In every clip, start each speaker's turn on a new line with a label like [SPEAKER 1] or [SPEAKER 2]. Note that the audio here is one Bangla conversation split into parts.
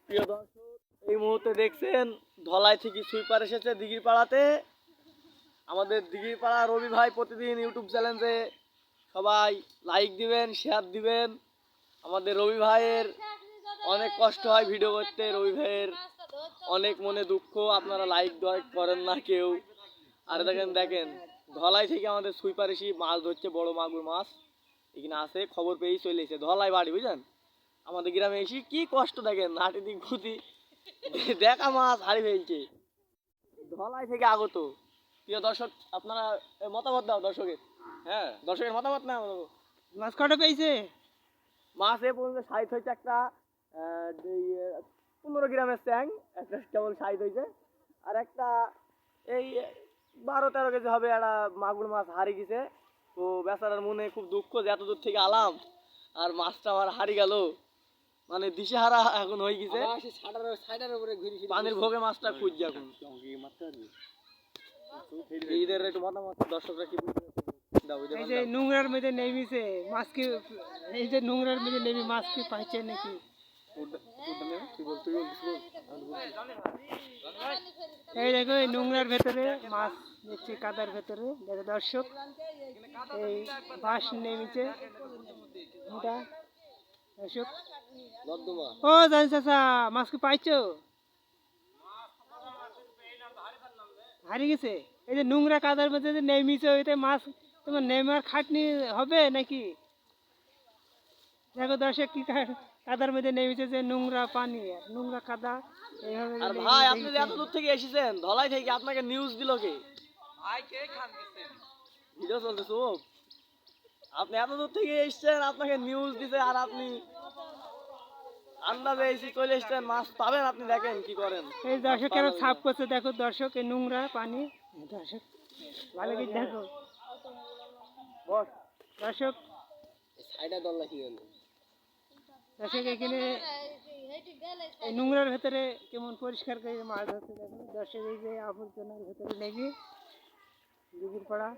[SPEAKER 1] প্রিয় দর্শক, এই মুহূর্তে দেখছেন ধলাই থেকে সুইপার এসেছে দিঘির পাড়াতে। আমাদের দিঘির পাড়া রবি ভাই প্রতিদিন ইউটিউব চ্যানেলে সবাই লাইক দিবেন, শেয়ার দিবেন। আমাদের রবি ভাইয়ের অনেক কষ্ট হয় ভিডিও করতে, রবি ভাইয়ের অনেক মনে দুঃখ, আপনারা লাইক করেন না কেউ। আর দেখেন দেখেন ধলাই থেকে আমাদের সুইপার এসে মাছ ধরছে, বড় মাগুর মাছ এখানে আছে, খবর পেয়েই চলে এসেছে। ধলাই বাড়ি বুঝলেন, আমাদের গ্রামে এসে কি কষ্ট দেখেন, হাঁটি দিক খুঁতি দেখা মাছ হারিয়ে ফেলছে, ধলাই থেকে আগত। প্রিয় দর্শক, আপনারা মতামত দাও দর্শকের। হ্যাঁ, দর্শকের মতামত না,
[SPEAKER 2] মাছ কটা পেয়েছে?
[SPEAKER 1] মাছ এ পর্যন্ত সাইজ হয়েছে একটা 15 গ্রামের চ্যাং, একটা কেবল সাইজ হয়েছে। আর একটা এই 12-13 কেজি হবে একটা মাগুর মাছ হারিয়ে গেছে। তো বেচারার মনে খুব দুঃখ যে এত দূর থেকে আলাম আর মাছটা আমার হারিয়ে গেল, মানে দিশেহারা এখন হয়ে গেছে। পানির ভোগে মাছটা খুঁজছে এখন। ঈদের একটু মতামত দর্শকরা কি
[SPEAKER 2] এই যে নোংরার মধ্যে নেমেছে মাছ কি, এই যে নোংরার মধ্যে নেমে মাছ কি পাইছে নাকি? এই দেখো এই নোংরার ভেতরে মাছ দেখছি, কাদার ভেতরে দেখো দর্শক, এই বাঁশ নেমেছে মোটা দর্শক। ও জানি চাচা, মাছ কি পাইছো? হারিয়ে গেছে। এই যে নোংরা কাদার মধ্যে যে নেমেছে, ওইতে মাছ তোমার নেমার খাটনি হবে নাকি? দেখো দর্শক কি কাদার মধ্যে নেমেছে, যে নোংরা পানি আর নোংরা কাদা এইভাবে।
[SPEAKER 1] আর ভাই, আপনি যে এত দূর থেকে এসেছেন ধলাই থেকে, আপনাকে নিউজ দিল কে? ভিডিও চলতেছে ও। আপনি এত দূর থেকে এসেছেন, আপনাকে নিউজ দিতে, আর আপনি আন্দাজে এসে চলে এসেছেন, মাছ পাবেন আপনি, দেখেন কি করেন।
[SPEAKER 2] এই দর্শক কেন সাফ করছে দেখো দর্শক, এই নোংরা পানি দর্শক ভালো করে দেখো দর্শক। দর্শক এখানে এই নোংরার ভেতরে কেমন পরিষ্কার করে মাছ ধরছে দেখো দর্শক। এই যে আবর্জনার ভেতরে নেমে দিঘির পাড়া।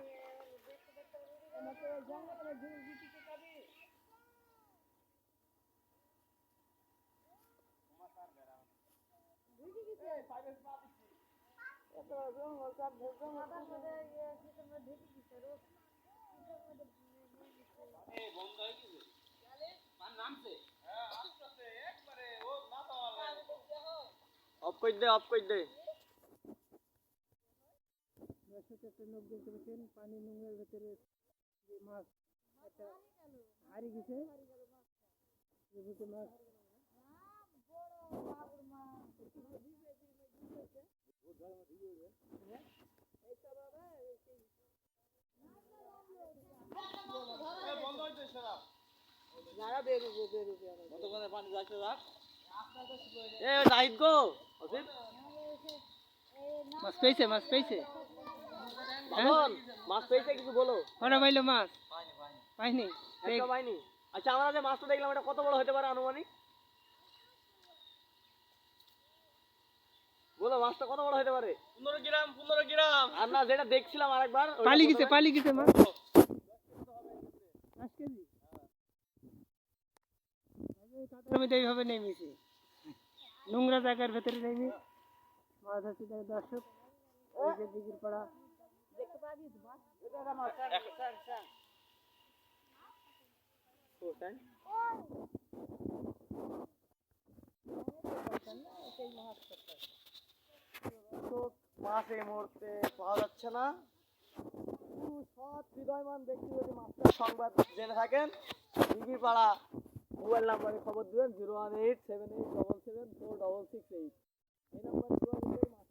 [SPEAKER 1] অফ করে দে, অফ করে দে।
[SPEAKER 2] দর্শক একটা লোক দেখতে পাচ্ছেন, পানি নোংরার ভেতরে যে মাছ একটা হারিয়ে গেছে, মাছ মাছ পেয়েছে, মাছ পেয়েছে,
[SPEAKER 1] মাছ পেয়েছে, কিছু বলো।
[SPEAKER 2] কটা পাইলো মাছ? পাইনি,
[SPEAKER 1] একটা পাইনি। আচ্ছা, আমরা যে মাছটা দেখলাম এটা কত বড় হতে পারে আনুমানিক? বলো, মাছটা কত বড় হতে পারে? 15 গ্রাম, 15 গ্রাম। আর না, যেটা দেখছিলাম আরেকবার,
[SPEAKER 2] পালি গেছে, পালি গেছে মাছ 10 কেজি। কাদার মধ্যে এইভাবে নেমেছে, নোংরা জায়গার ভেতরে নেমে মাছ ধরছে দর্শক। এই যে দিঘির পাড়া
[SPEAKER 1] মাছ এই মুহূর্তে পাওয়া যাচ্ছে না। সৎ হৃদয়মান ব্যক্তি যদি মাছের সংবাদ জেনে থাকেন, দিঘির পাড়া মোবাইল নাম্বারে খবর দিবেন 0187877474668। এই নাম্বারে যোগাযোগ করে মাছ